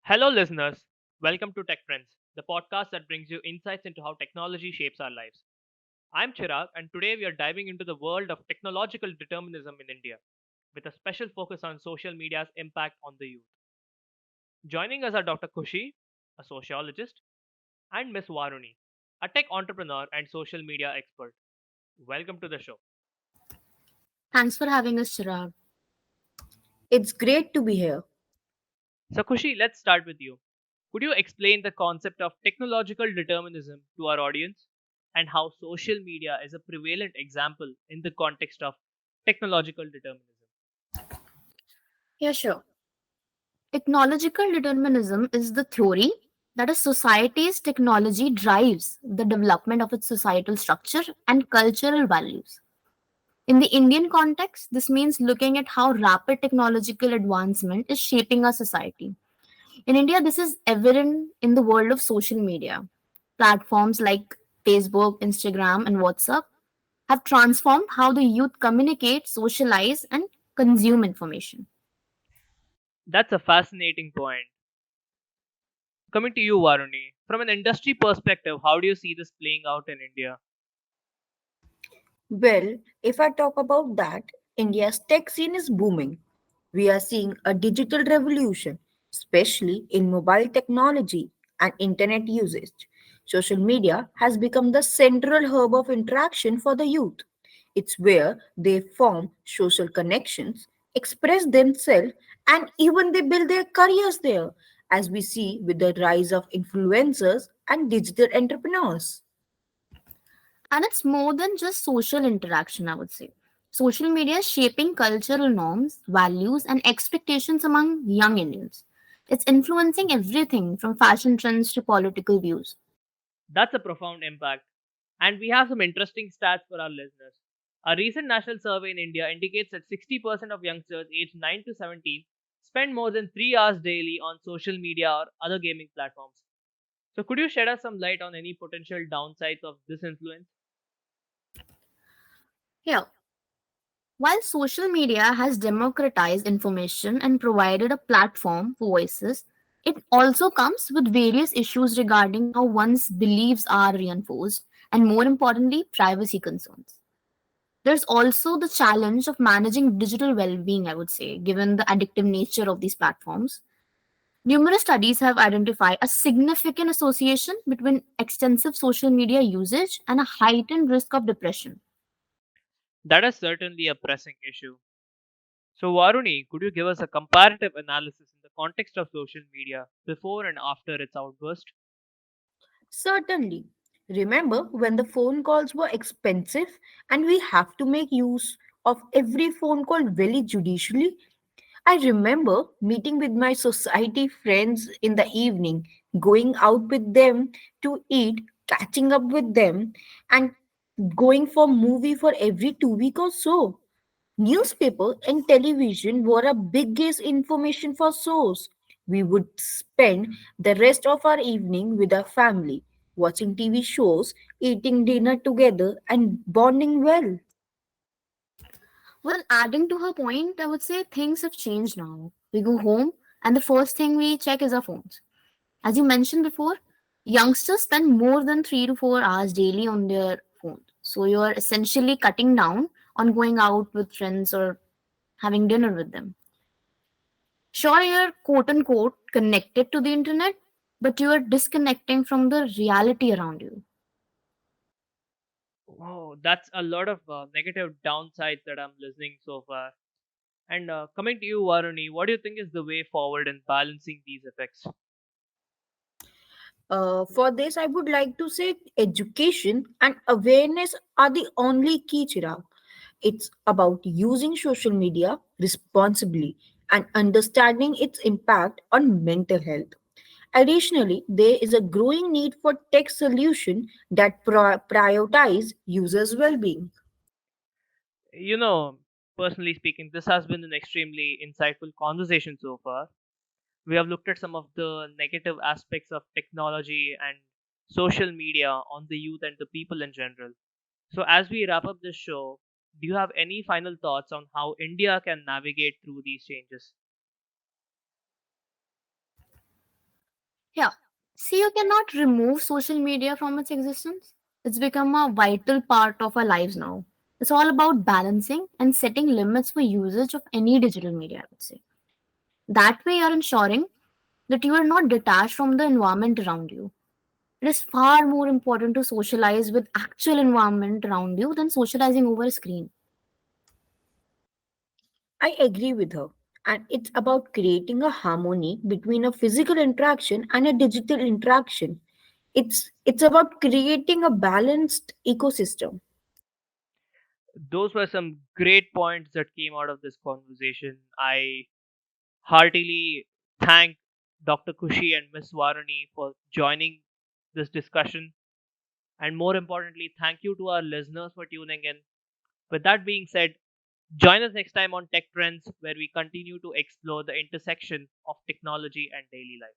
Hello, listeners. Welcome to Tech Friends, the podcast that brings you insights into how technology shapes our lives. I'm Chirag, and today we are diving into the world of technological determinism in India, with a special focus on social media's impact on the youth. Joining us are Dr. Khushi, a sociologist, and Miss Varuni, a tech entrepreneur and social media expert. Welcome to the show. Thanks for having us, Chirag. It's great to be here. So, Khushi, let's start with you. Could you explain the concept of technological determinism to our audience and how social media is a prevalent example in the context of technological determinism? Yeah, sure. Technological determinism is the theory that a society's technology drives the development of its societal structure and cultural values. In the Indian context, this means looking at how rapid technological advancement is shaping our society. In India, this is evident in the world of social media. Platforms like Facebook, Instagram, and WhatsApp have transformed how the youth communicate, socialize, and consume information. That's a fascinating point. Coming to you, Varuni, from an industry perspective, how do you see this playing out in India? Well, if I talk about that, India's tech scene is booming. We are seeing a digital revolution, especially in mobile technology and internet usage. Social media has become the central hub of interaction for the youth. It's where they form social connections, express themselves, and even they build their careers there, as we see with the rise of influencers and digital entrepreneurs. And it's more than just social interaction, I would say. Social media is shaping cultural norms, values, and expectations among young Indians. It's influencing everything from fashion trends to political views. That's a profound impact. And we have some interesting stats for our listeners. A recent national survey in India indicates that 60% of youngsters aged 9 to 17 spend more than 3 hours daily on social media or other gaming platforms. So, could you shed us some light on any potential downsides of this influence? Here, while social media has democratized information and provided a platform for voices, it also comes with various issues regarding how one's beliefs are reinforced and, more importantly, privacy concerns. There's also the challenge of managing digital well being, I would say, given the addictive nature of these platforms. Numerous studies have identified a significant association between extensive social media usage and a heightened risk of depression. That is certainly a pressing issue. So, Varuni, could you give us a comparative analysis in the context of social media before and after its outburst? Certainly. Remember when the phone calls were expensive and we have to make use of every phone call very judicially? I remember meeting with my society friends in the evening, going out with them to eat, catching up with them, and going for movie for every 2 weeks or so. Newspaper and television were our biggest information for source. We would spend the rest of our evening with our family, watching TV shows, eating dinner together, and bonding well. Well, adding to her point, I would say things have changed now. We go home, and the first thing we check is our phones. As you mentioned before, youngsters spend more than 3 to 4 hours daily on their phone. So you're essentially cutting down on going out with friends or having dinner with them. Sure, you're quote unquote connected to the internet, but you are disconnecting from the reality around you. Oh, that's a lot of negative downsides that I'm listening so far. And coming to you, Varuni, what do you think is the way forward in balancing these effects? For this, I would like to say education and awareness are the only key, Chirag. It's about using social media responsibly and understanding its impact on mental health. Additionally, there is a growing need for tech solutions that prioritize users' well-being. You know, personally speaking, this has been an extremely insightful conversation so far. We have looked at some of the negative aspects of technology and social media on the youth and the people in general. So, as we wrap up this show, do you have any final thoughts on how India can navigate through these changes? Yeah. See, you cannot remove social media from its existence. It's become a vital part of our lives now. It's all about balancing and setting limits for usage of any digital media, I would say. That way, you're ensuring that you are not detached from the environment around you. It is far more important to socialize with actual environment around you than socializing over a screen. I agree with her. And it's about creating a harmony between a physical interaction and a digital interaction. It's about creating a balanced ecosystem. Those were some great points that came out of this conversation. I heartily thank Dr. Khushi and Miss Varuni for joining this discussion. And more importantly, thank you to our listeners for tuning in. With that being said, join us next time on Tech Trends, where we continue to explore the intersection of technology and daily life.